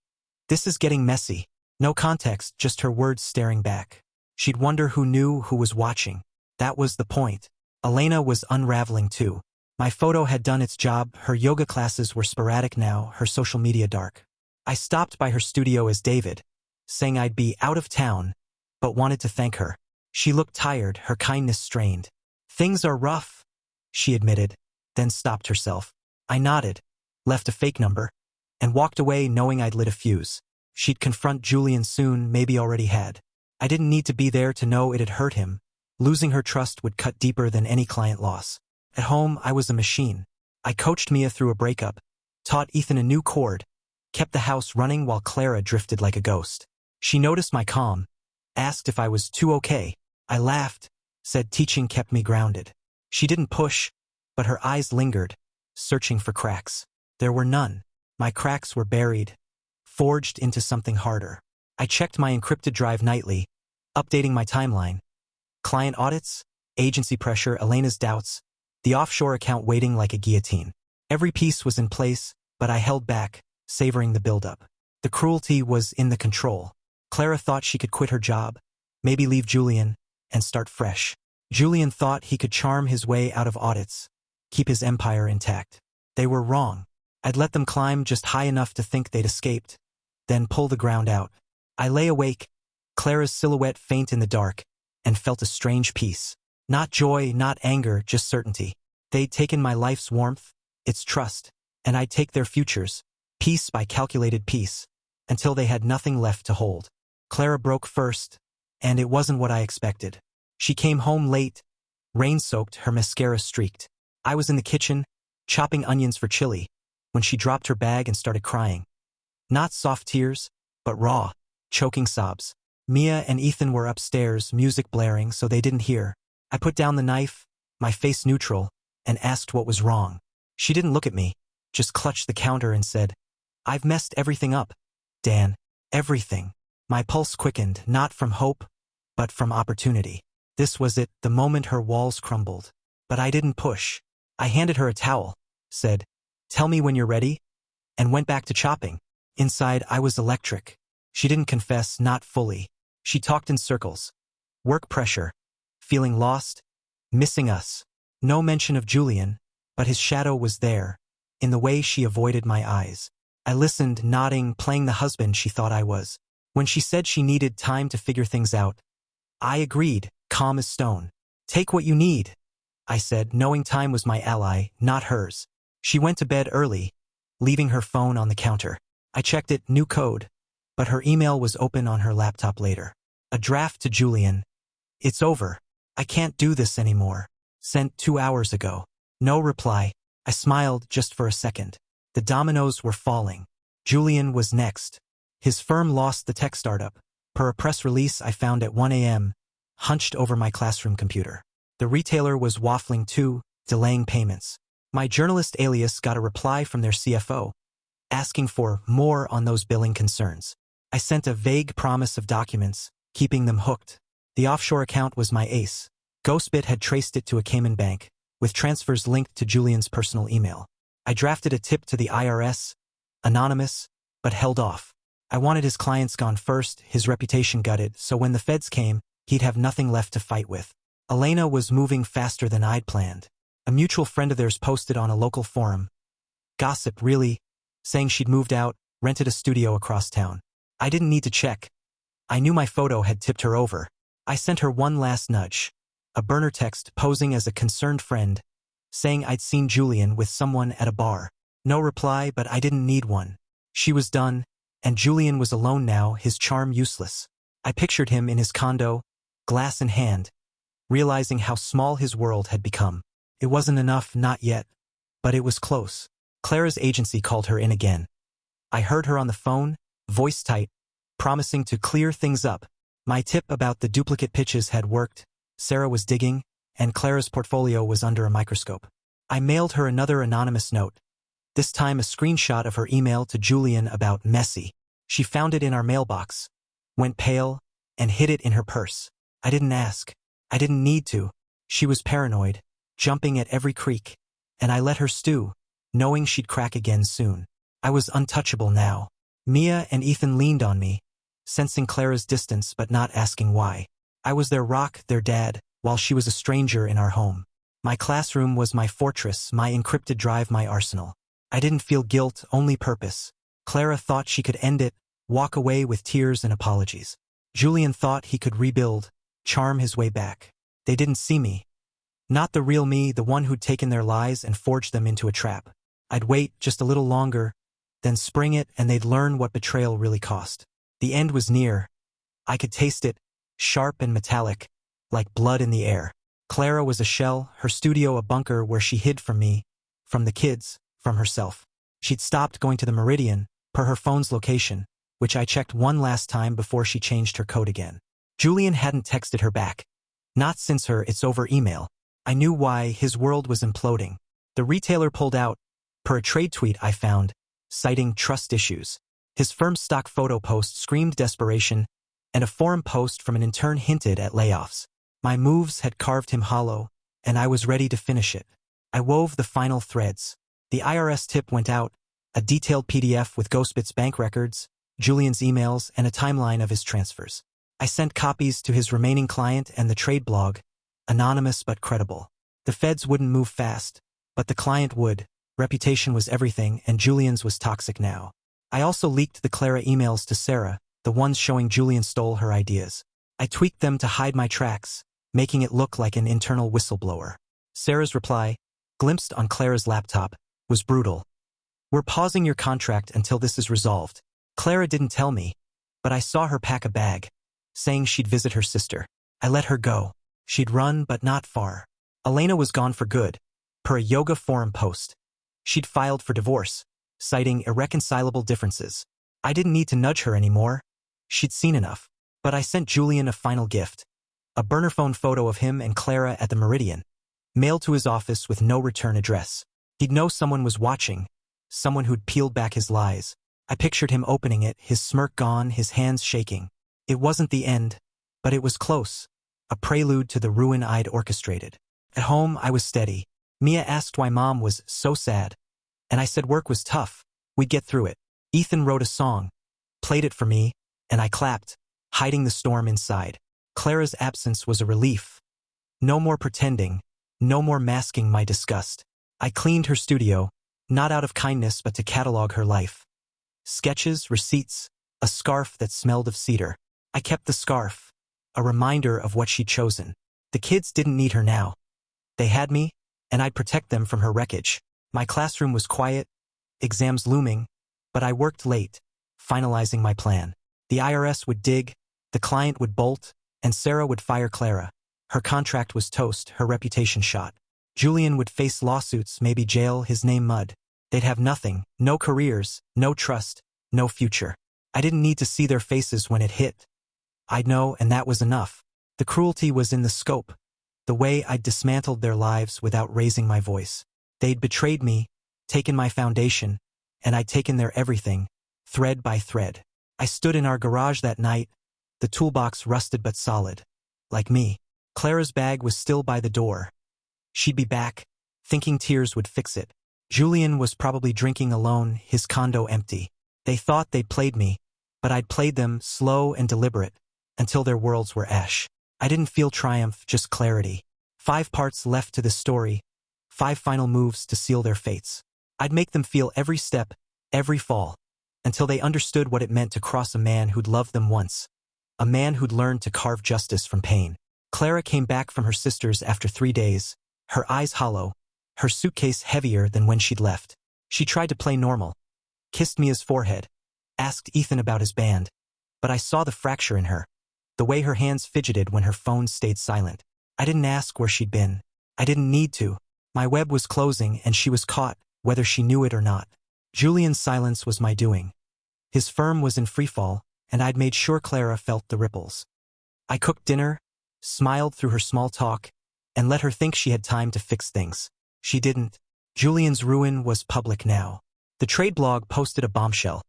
"This is getting messy." No context, just her words staring back. She'd wonder who knew, who was watching. That was the point. Elena was unraveling too. My photo had done its job, her yoga classes were sporadic now, her social media dark. I stopped by her studio as David, saying I'd be out of town, but wanted to thank her. She looked tired, her kindness strained. "Things are rough," she admitted, then stopped herself. I nodded, left a fake number, and walked away knowing I'd lit a fuse. She'd confront Julian soon, maybe already had. I didn't need to be there to know it had hurt him. Losing her trust would cut deeper than any client loss. At home, I was a machine. I coached Mia through a breakup, taught Ethan a new chord, kept the house running while Clara drifted like a ghost. She noticed my calm, asked if I was too okay. I laughed, said teaching kept me grounded. She didn't push, but her eyes lingered, searching for cracks. There were none. My cracks were buried, forged into something harder. I checked my encrypted drive nightly, updating my timeline. Client audits, agency pressure, Elena's doubts, the offshore account waiting like a guillotine. Every piece was in place, but I held back, savoring the buildup. The cruelty was in the control. Clara thought she could quit her job, maybe leave Julian, and start fresh. Julian thought he could charm his way out of audits, keep his empire intact. They were wrong. I'd let them climb just high enough to think they'd escaped, then pull the ground out. I lay awake, Clara's silhouette faint in the dark, and felt a strange peace. Not joy, not anger, just certainty. They'd taken my life's warmth, its trust, and I'd take their futures, piece by calculated piece, until they had nothing left to hold. Clara broke first, and it wasn't what I expected. She came home late, rain-soaked, her mascara streaked. I was in the kitchen, chopping onions for chili, when she dropped her bag and started crying. Not soft tears, but raw, choking sobs. Mia and Ethan were upstairs, music blaring, so they didn't hear. I put down the knife, my face neutral, and asked what was wrong. She didn't look at me, just clutched the counter and said, "I've messed everything up, Dan. Everything." My pulse quickened, not from hope, but from opportunity. This was it, the moment her walls crumbled. But I didn't push. I handed her a towel, said, "Tell me when you're ready," and went back to chopping. Inside, I was electric. She didn't confess, not fully. She talked in circles. Work pressure. Feeling lost. Missing us. No mention of Julian, but his shadow was there, in the way she avoided my eyes. I listened, nodding, playing the husband she thought I was. When she said she needed time to figure things out, I agreed, calm as stone. "Take what you need," I said, knowing time was my ally, not hers. She went to bed early, leaving her phone on the counter. I checked it, new code, but her email was open on her laptop later. A draft to Julian. "It's over. I can't do this anymore. Sent 2 hours ago." No reply. I smiled just for a second. The dominoes were falling. Julian was next. His firm lost the tech startup, per a press release I found at 1 a.m., hunched over my classroom computer. The retailer was waffling too, delaying payments. My journalist alias got a reply from their CFO, asking for more on those billing concerns. I sent a vague promise of documents, keeping them hooked. The offshore account was my ace. Ghostbit had traced it to a Cayman bank, with transfers linked to Julian's personal email. I drafted a tip to the IRS, anonymous, but held off. I wanted his clients gone first, his reputation gutted, so when the feds came, he'd have nothing left to fight with. Elena was moving faster than I'd planned. A mutual friend of theirs posted on a local forum. Gossip, really, saying she'd moved out, rented a studio across town. I didn't need to check. I knew my photo had tipped her over. I sent her one last nudge. A burner text posing as a concerned friend, saying I'd seen Julian with someone at a bar. No reply, but I didn't need one. She was done, and Julian was alone now, his charm useless. I pictured him in his condo, glass in hand, realizing how small his world had become. It wasn't enough, not yet, but it was close. Clara's agency called her in again. I heard her on the phone, voice tight, promising to clear things up. My tip about the duplicate pitches had worked. Sarah was digging, and Clara's portfolio was under a microscope. I mailed her another anonymous note, this time a screenshot of her email to Julian about messy. She found it in our mailbox, went pale, and hid it in her purse. I didn't ask. I didn't need to. She was paranoid, jumping at every creak, and I let her stew, knowing she'd crack again soon. I was untouchable now. Mia and Ethan leaned on me, sensing Clara's distance but not asking why. I was their rock, their dad, while she was a stranger in our home. My classroom was my fortress, my encrypted drive, my arsenal. I didn't feel guilt, only purpose. Clara thought she could end it, walk away with tears and apologies. Julian thought he could rebuild, charm his way back. They didn't see me. Not the real me, the one who'd taken their lies and forged them into a trap. I'd wait just a little longer, then spring it, and they'd learn what betrayal really cost. The end was near. I could taste it, sharp and metallic, like blood in the air. Clara was a shell, her studio a bunker where she hid from me, from the kids, from herself. She'd stopped going to the Meridian, per her phone's location, which I checked one last time before she changed her code again. Julian hadn't texted her back. Not since her "it's over" email. I knew why. His world was imploding. The retailer pulled out, per a trade tweet I found, citing trust issues. His firm's stock photo post screamed desperation, and a forum post from an intern hinted at layoffs. My moves had carved him hollow, and I was ready to finish it. I wove the final threads. The IRS tip went out, a detailed PDF with Ghostbit's bank records, Julian's emails, and a timeline of his transfers. I sent copies to his remaining client and the trade blog, anonymous but credible. The feds wouldn't move fast, But the client would. Reputation was everything, and Julian's was toxic now. I also leaked the Clara emails to Sarah, the ones showing Julian stole her ideas. I tweaked them to hide my tracks, making it look like an internal whistleblower. Sarah's reply, glimpsed on Clara's laptop, was brutal. "We're pausing your contract until this is resolved." Clara didn't tell me, but I saw her pack a bag, saying she'd visit her sister. I let her go. She'd run, but not far. Elena was gone for good, per a yoga forum post. She'd filed for divorce, citing irreconcilable differences. I didn't need to nudge her anymore. She'd seen enough. But I sent Julian a final gift. A burner phone photo of him and Clara at the Meridian, mailed to his office with no return address. He'd know someone was watching, someone who'd peeled back his lies. I pictured him opening it, his smirk gone, his hands shaking. It wasn't the end, but it was close, a prelude to the ruin I'd orchestrated. At home, I was steady. Mia asked why Mom was so sad, and I said work was tough. We'd get through it. Ethan wrote a song, played it for me, and I clapped, hiding the storm inside. Clara's absence was a relief. No more pretending, no more masking my disgust. I cleaned her studio, not out of kindness but to catalog her life. Sketches, receipts, a scarf that smelled of cedar. I kept the scarf, a reminder of what she'd chosen. The kids didn't need her now. They had me, and I'd protect them from her wreckage. My classroom was quiet, exams looming, but I worked late, finalizing my plan. The IRS would dig, the client would bolt, and Sarah would fire Clara. Her contract was toast, her reputation shot. Julian would face lawsuits, maybe jail, his name mud. They'd have nothing, no careers, no trust, no future. I didn't need to see their faces when it hit. I'd know, and that was enough. The cruelty was in the scope, the way I'd dismantled their lives without raising my voice. They'd betrayed me, taken my foundation, and I'd taken their everything, thread by thread. I stood in our garage that night, the toolbox rusted but solid. Like me. Clara's bag was still by the door. She'd be back, thinking tears would fix it. Julian was probably drinking alone, his condo empty. They thought they'd played me, but I'd played them slow and deliberate, until their worlds were ash. I didn't feel triumph, just clarity. 5 parts left to this story, 5 final moves to seal their fates. I'd make them feel every step, every fall, until they understood what it meant to cross a man who'd loved them once. A man who'd learned to carve justice from pain. Clara came back from her sister's after 3 days, her eyes hollow, her suitcase heavier than when she'd left. She tried to play normal, kissed Mia's forehead, asked Ethan about his band, but I saw the fracture in her, the way her hands fidgeted when her phone stayed silent. I didn't ask where she'd been. I didn't need to. My web was closing and she was caught, whether she knew it or not. Julian's silence was my doing. His firm was in freefall, and I'd made sure Clara felt the ripples. I cooked dinner, smiled through her small talk, and let her think she had time to fix things. She didn't. Julian's ruin was public now. The trade blog posted a bombshell.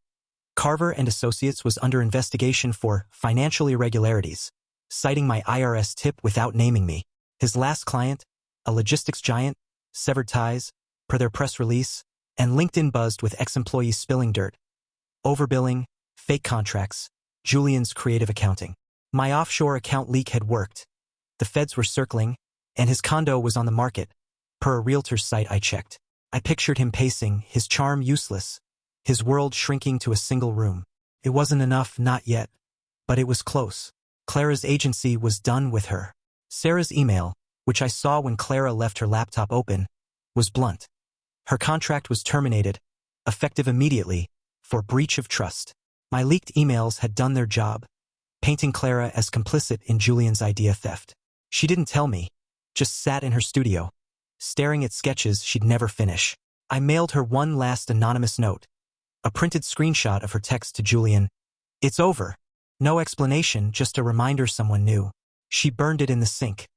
Carver and Associates was under investigation for financial irregularities, citing my IRS tip without naming me. His last client, a logistics giant, severed ties, per their press release, and LinkedIn buzzed with ex-employees spilling dirt. Overbilling, fake contracts, Julian's creative accounting. My offshore account leak had worked. The feds were circling, and his condo was on the market, per a realtor's site I checked. I pictured him pacing, his charm useless, his world shrinking to a single room. It wasn't enough, not yet, but it was close. Clara's agency was done with her. Sarah's email, which I saw when Clara left her laptop open, was blunt. Her contract was terminated, effective immediately, for breach of trust. My leaked emails had done their job, painting Clara as complicit in Julian's idea theft. She didn't tell me, just sat in her studio, staring at sketches she'd never finish. I mailed her one last anonymous note, a printed screenshot of her text to Julian. "It's over." No explanation, just a reminder someone knew. She burned it in the sink.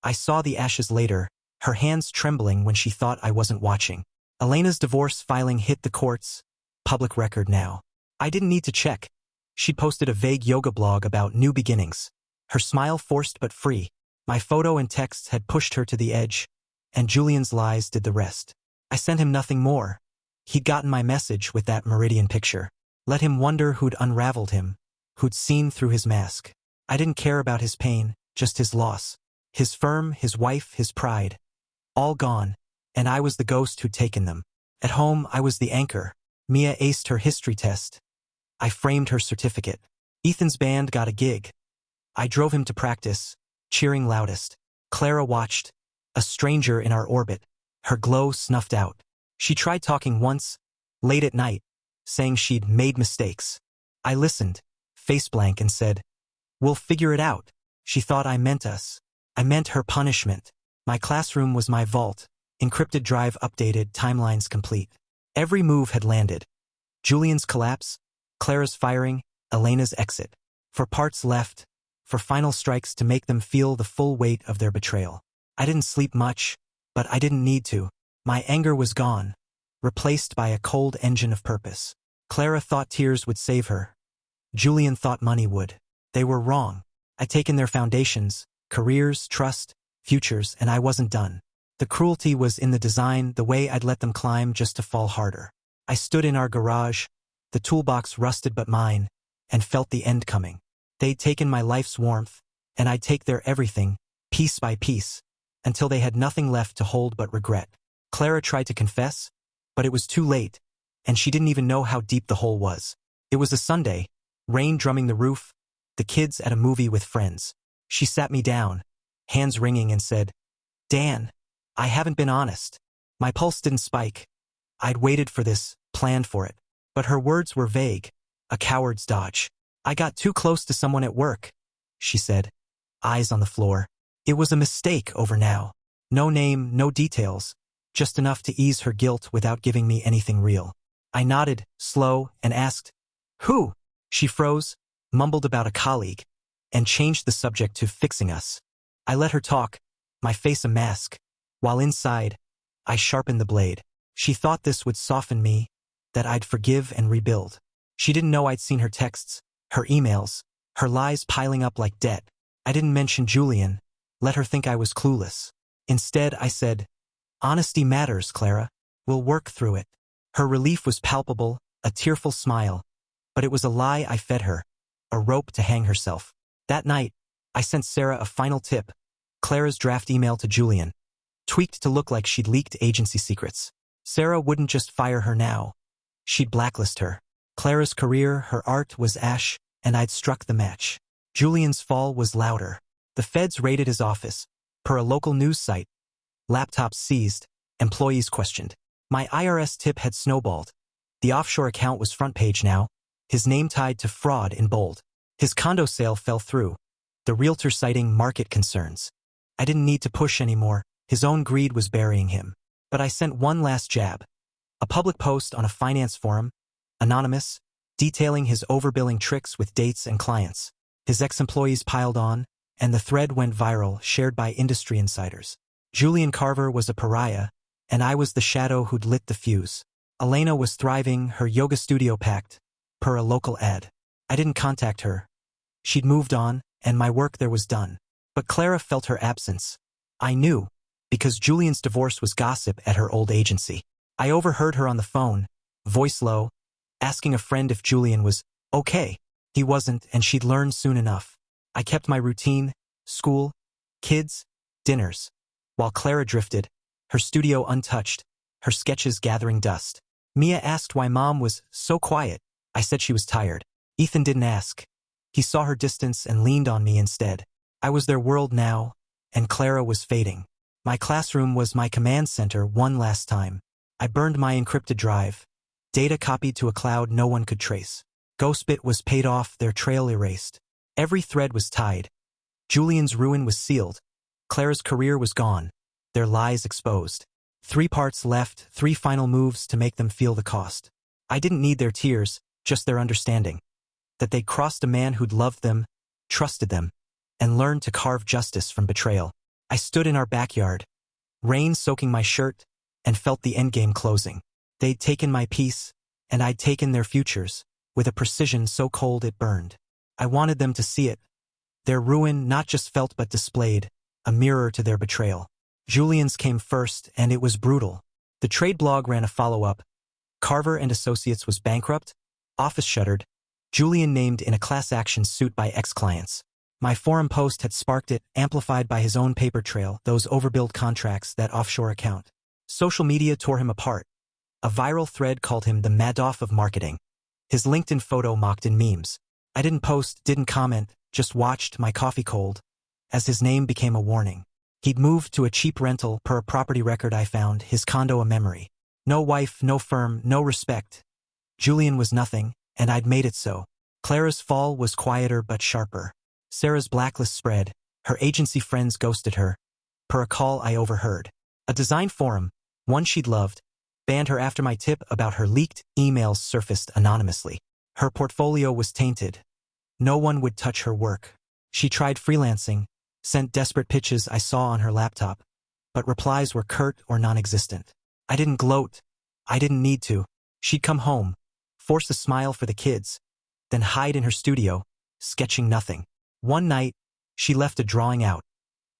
I saw the ashes later, her hands trembling when she thought I wasn't watching. Elena's divorce filing hit the courts, public record now. I didn't need to check. She'd posted a vague yoga blog about new beginnings. Her smile forced but free. My photo and texts had pushed her to the edge, and Julian's lies did the rest. I sent him nothing more. He'd gotten my message with that Meridian picture. Let him wonder who'd unraveled him, who'd seen through his mask. I didn't care about his pain, just his loss. His firm, his wife, his pride. All gone, and I was the ghost who'd taken them. At home, I was the anchor. Mia aced her history test. I framed her certificate. Ethan's band got a gig. I drove him to practice, cheering loudest. Clara watched, a stranger in our orbit, her glow snuffed out. She tried talking once, late at night, saying she'd made mistakes. I listened, face blank, and said, "We'll figure it out." She thought I meant us. I meant her punishment. My classroom was my vault, encrypted drive updated, timelines complete. Every move had landed. Julian's collapse, Clara's firing, Elena's exit. For parts left, for final strikes to make them feel the full weight of their betrayal. I didn't sleep much, but I didn't need to. My anger was gone, replaced by a cold engine of purpose. Clara thought tears would save her. Julian thought money would. They were wrong. I'd taken their foundations, careers, trust, futures, and I wasn't done. The cruelty was in the design, the way I'd let them climb just to fall harder. I stood in our garage, the toolbox rusted but mine, and felt the end coming. They'd taken my life's warmth, and I'd take their everything, piece by piece, until they had nothing left to hold but regret. Clara tried to confess, but it was too late, and she didn't even know how deep the hole was. It was a Sunday, rain drumming the roof, the kids at a movie with friends. She sat me down, hands wringing, and said, "Dan, I haven't been honest." My pulse didn't spike. I'd waited for this, planned for it. But her words were vague, a coward's dodge. "I got too close to someone at work," she said, eyes on the floor. It was a mistake over now. No name, no details, just enough to ease her guilt without giving me anything real. I nodded, slow, and asked, "Who?" She froze, mumbled about a colleague, and changed the subject to fixing us. I let her talk, my face a mask, while inside, I sharpened the blade. She thought this would soften me, that I'd forgive and rebuild. She didn't know I'd seen her texts, her emails, her lies piling up like debt. I didn't mention Julian, let her think I was clueless. Instead, I said, "Honesty matters, Clara. We'll work through it." Her relief was palpable, a tearful smile, but it was a lie I fed her, a rope to hang herself. That night, I sent Sarah a final tip, Clara's draft email to Julian, tweaked to look like she'd leaked agency secrets. Sarah wouldn't just fire her now. She'd blacklist her. Clara's career, her art, was ash, and I'd struck the match. Julian's fall was louder. The feds raided his office, per a local news site. Laptops seized, employees questioned. My IRS tip had snowballed. The offshore account was front page now, his name tied to fraud in bold. His condo sale fell through, the realtor citing market concerns. I didn't need to push anymore, his own greed was burying him. But I sent one last jab. A public post on a finance forum, anonymous, detailing his overbilling tricks with dates and clients. His ex-employees piled on, and the thread went viral, shared by industry insiders. Julian Carver was a pariah, and I was the shadow who'd lit the fuse. Elena was thriving, her yoga studio packed, per a local ad. I didn't contact her. She'd moved on, and my work there was done. But Clara felt her absence. I knew, because Julian's divorce was gossip at her old agency. I overheard her on the phone, voice low, asking a friend if Julian was okay. He wasn't, and she'd learn soon enough. I kept my routine, school, kids, dinners, while Clara drifted, her studio untouched, her sketches gathering dust. Mia asked why Mom was so quiet. I said she was tired. Ethan didn't ask. He saw her distance and leaned on me instead. I was their world now, and Clara was fading. My classroom was my command center one last time. I burned my encrypted drive, data copied to a cloud no one could trace. Ghostbit was paid off, their trail erased. Every thread was tied. Julian's ruin was sealed. Clara's career was gone, their lies exposed. 3 parts left, 3 final moves to make them feel the cost. I didn't need their tears, just their understanding. That they'd crossed a man who'd loved them, trusted them, and learned to carve justice from betrayal. I stood in our backyard, rain soaking my shirt, and felt the endgame closing. They'd taken my peace, and I'd taken their futures, with a precision so cold it burned. I wanted them to see it. Their ruin not just felt but displayed, a mirror to their betrayal. Julian's came first, and it was brutal. The trade blog ran a follow-up. Carver and Associates was bankrupt, office shuttered, Julian named in a class action suit by ex-clients. My forum post had sparked it, amplified by his own paper trail, those overbilled contracts, that offshore account. Social media tore him apart. A viral thread called him the Madoff of marketing. His LinkedIn photo mocked in memes. I didn't post, didn't comment, just watched my coffee cold, as his name became a warning. He'd moved to a cheap rental per a property record I found, his condo a memory. No wife, no firm, no respect. Julian was nothing, and I'd made it so. Clara's fall was quieter but sharper. Sarah's blacklist spread. Her agency friends ghosted her. Per a call I overheard. A design forum, one she'd loved, banned her after my tip about her leaked emails surfaced anonymously. Her portfolio was tainted. No one would touch her work. She tried freelancing, sent desperate pitches I saw on her laptop, but replies were curt or non-existent. I didn't gloat. I didn't need to. She'd come home, force a smile for the kids, then hide in her studio, sketching nothing. One night, she left a drawing out.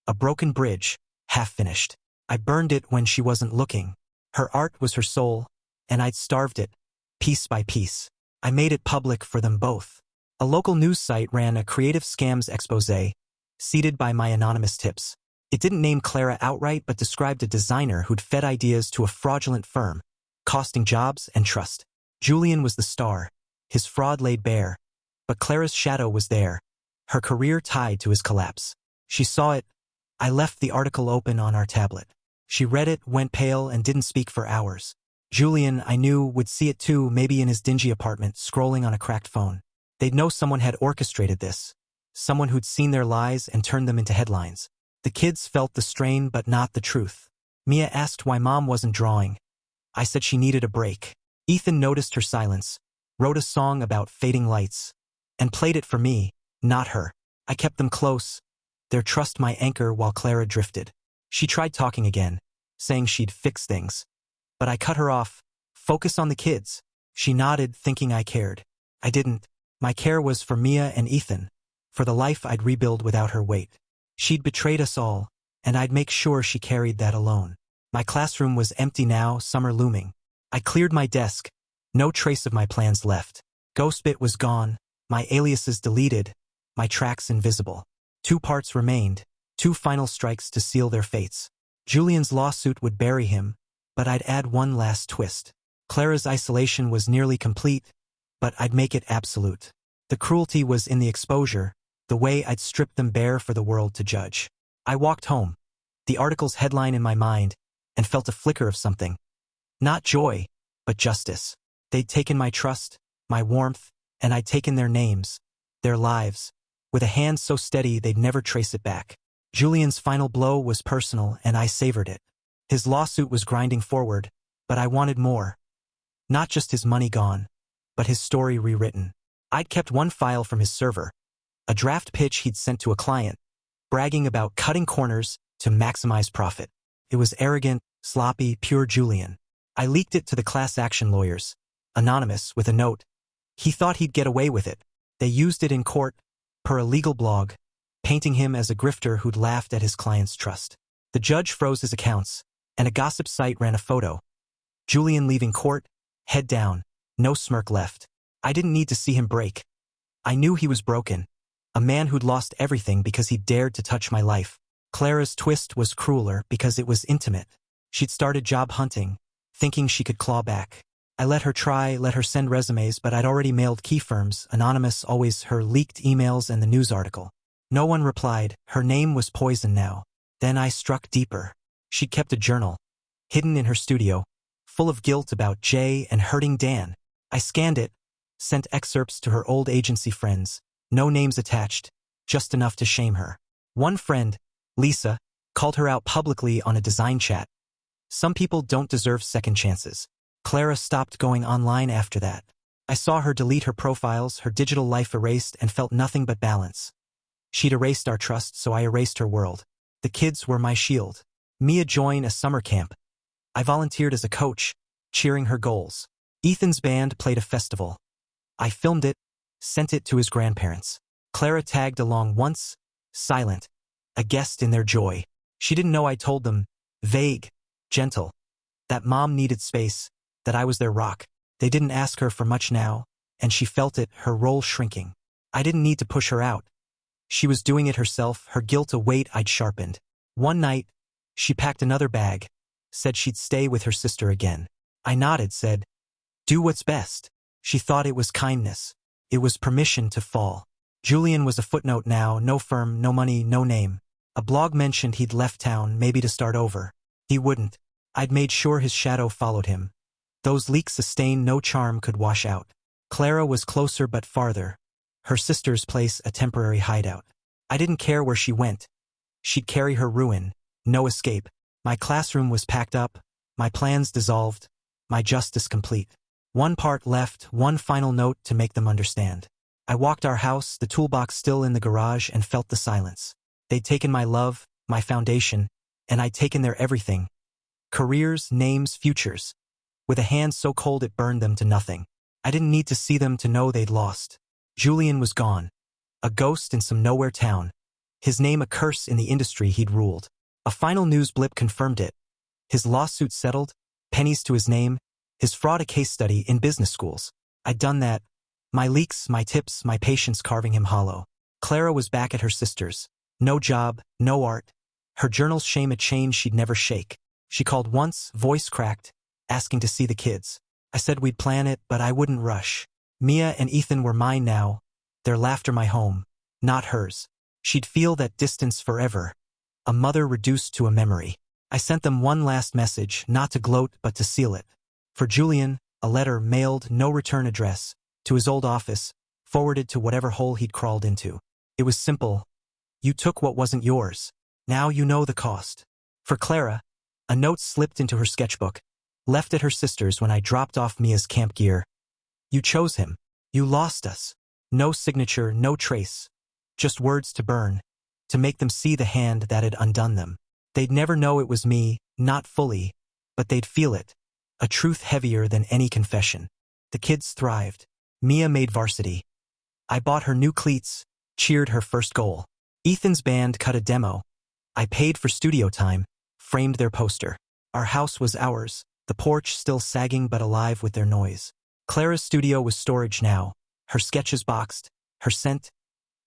A broken bridge, half-finished. I burned it when she wasn't looking. Her art was her soul, and I'd starved it, piece by piece. I made it public for them both. A local news site ran a creative scams exposé, seeded by my anonymous tips. It didn't name Clara outright but described a designer who'd fed ideas to a fraudulent firm, costing jobs and trust. Julian was the star, his fraud laid bare, but Clara's shadow was there, her career tied to his collapse. She saw it. I left the article open on our tablet. She read it, went pale, and didn't speak for hours. Julian, I knew, would see it too, maybe in his dingy apartment, scrolling on a cracked phone. They'd know someone had orchestrated this, someone who'd seen their lies and turned them into headlines. The kids felt the strain but not the truth. Mia asked why Mom wasn't drawing. I said she needed a break. Ethan noticed her silence, wrote a song about fading lights, and played it for me, not her. I kept them close, their trust my anchor while Clara drifted. She tried talking again, saying she'd fix things. But I cut her off. Focus on the kids. She nodded, thinking I cared. I didn't. My care was for Mia and Ethan, for the life I'd rebuild without her weight. She'd betrayed us all, and I'd make sure she carried that alone. My classroom was empty now, summer looming. I cleared my desk. No trace of my plans left. Ghostbit was gone, my aliases deleted, my tracks invisible. 2 parts remained, 2 final strikes to seal their fates. Julian's lawsuit would bury him, but I'd add one last twist. Clara's isolation was nearly complete, but I'd make it absolute. The cruelty was in the exposure, the way I'd strip them bare for the world to judge. I walked home, the article's headline in my mind, and felt a flicker of something. Not joy, but justice. They'd taken my trust, my warmth, and I'd taken their names, their lives, with a hand so steady they'd never trace it back. Julian's final blow was personal, and I savored it. His lawsuit was grinding forward, but I wanted more. Not just his money gone, but his story rewritten. I'd kept one file from his server, a draft pitch he'd sent to a client, bragging about cutting corners to maximize profit. It was arrogant, sloppy, pure Julian. I leaked it to the class action lawyers, anonymous, with a note. He thought he'd get away with it. They used it in court, per a legal blog, painting him as a grifter who'd laughed at his client's trust. The judge froze his accounts, and a gossip site ran a photo. Julian leaving court, head down, no smirk left. I didn't need to see him break. I knew he was broken, a man who'd lost everything because he dared to touch my life. Clara's twist was crueler because it was intimate. She'd started job hunting, thinking she could claw back. I let her try, let her send resumes, but I'd already mailed key firms, anonymous, always her leaked emails and the news article. No one replied. Her name was poison now. Then I struck deeper. She'd kept a journal, hidden in her studio, full of guilt about Jay and hurting Dan. I scanned it, sent excerpts to her old agency friends, no names attached, just enough to shame her. One friend, Lisa, called her out publicly on a design chat. Some people don't deserve second chances. Clara stopped going online after that. I saw her delete her profiles, her digital life erased, and felt nothing but balance. She'd erased our trust, so I erased her world. The kids were my shield. Mia joined a summer camp. I volunteered as a coach, cheering her goals. Ethan's band played a festival. I filmed it, sent it to his grandparents. Clara tagged along once, silent, a guest in their joy. She didn't know I told them, vague, gentle, that Mom needed space, that I was their rock. They didn't ask her for much now, and she felt it, her role shrinking. I didn't need to push her out. She was doing it herself, her guilt a weight I'd sharpened. One night, she packed another bag, said she'd stay with her sister again. I nodded, said, "Do what's best." She thought it was kindness. It was permission to fall. Julian was a footnote now, no firm, no money, no name. A blog mentioned he'd left town, maybe to start over. He wouldn't. I'd made sure his shadow followed him. Those leaks a stain no charm could wash out. Clara was closer but farther. Her sister's place a temporary hideout. I didn't care where she went. She'd carry her ruin. No escape. My classroom was packed up, my plans dissolved, my justice complete. One part left, one final note to make them understand. I walked our house, the toolbox still in the garage, and felt the silence. They'd taken my love, my foundation, and I'd taken their everything. Careers, names, futures. With a hand so cold it burned them to nothing. I didn't need to see them to know they'd lost. Julian was gone. A ghost in some nowhere town. His name a curse in the industry he'd ruled. A final news blip confirmed it. His lawsuit settled, pennies to his name, his fraud a case study in business schools. I'd done that. My leaks, my tips, my patience carving him hollow. Clara was back at her sister's. No job, no art. Her journal's shame a chain she'd never shake. She called once, voice cracked, asking to see the kids. I said we'd plan it, but I wouldn't rush. Mia and Ethan were mine now, their laughter my home, not hers. She'd feel that distance forever. A mother reduced to a memory. I sent them one last message, not to gloat but to seal it. For Julian, a letter mailed, no return address, to his old office, forwarded to whatever hole he'd crawled into. It was simple. You took what wasn't yours. Now you know the cost. For Clara, a note slipped into her sketchbook, left at her sister's when I dropped off Mia's camp gear. You chose him. You lost us. No signature, no trace. Just words to burn, to make them see the hand that had undone them. They'd never know it was me, not fully, but they'd feel it. A truth heavier than any confession. The kids thrived. Mia made varsity. I bought her new cleats, cheered her first goal. Ethan's band cut a demo. I paid for studio time, framed their poster. Our house was ours, the porch still sagging but alive with their noise. Clara's studio was storage now, her sketches boxed, her scent,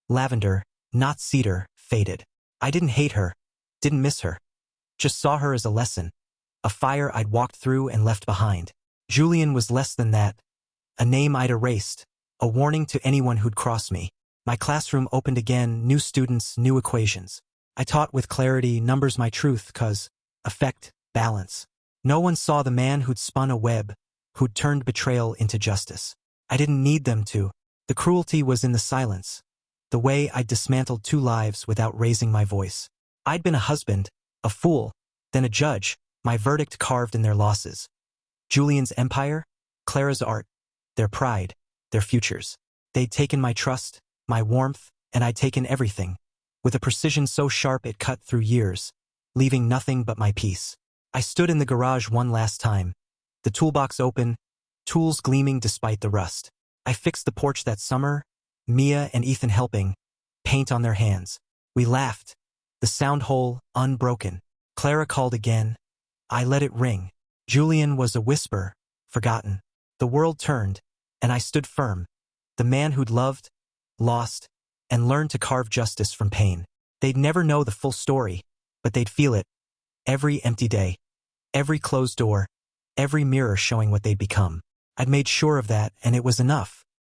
lavender, not cedar, faded. I didn't hate her, didn't miss her. Just saw her as a lesson, a fire I'd walked through and left behind. Julian was less than that, a name I'd erased, a warning to anyone who'd cross me. My classroom opened again, new students, new equations. I taught with clarity, numbers my truth, 'cause effect, balance. No one saw the man who'd spun a web, who'd turned betrayal into justice. I didn't need them to. The cruelty was in the silence, the way I'd dismantled 2 lives without raising my voice. I'd been a husband, a fool, then a judge, my verdict carved in their losses. Julian's empire, Clara's art, their pride, their futures. They'd taken my trust, my warmth, and I'd taken everything, with a precision so sharp it cut through years, leaving nothing but my peace. I stood in the garage one last time, the toolbox open, tools gleaming despite the rust. I fixed the porch that summer, Mia and Ethan helping, paint on their hands. We laughed, the sound hole unbroken. Clara called again. I let it ring. Julian was a whisper, forgotten. The world turned, and I stood firm. The man who'd loved, lost, and learned to carve justice from pain. They'd never know the full story, but they'd feel it. Every empty day, every closed door, every mirror showing what they'd become. I'd made sure of that, and it was enough.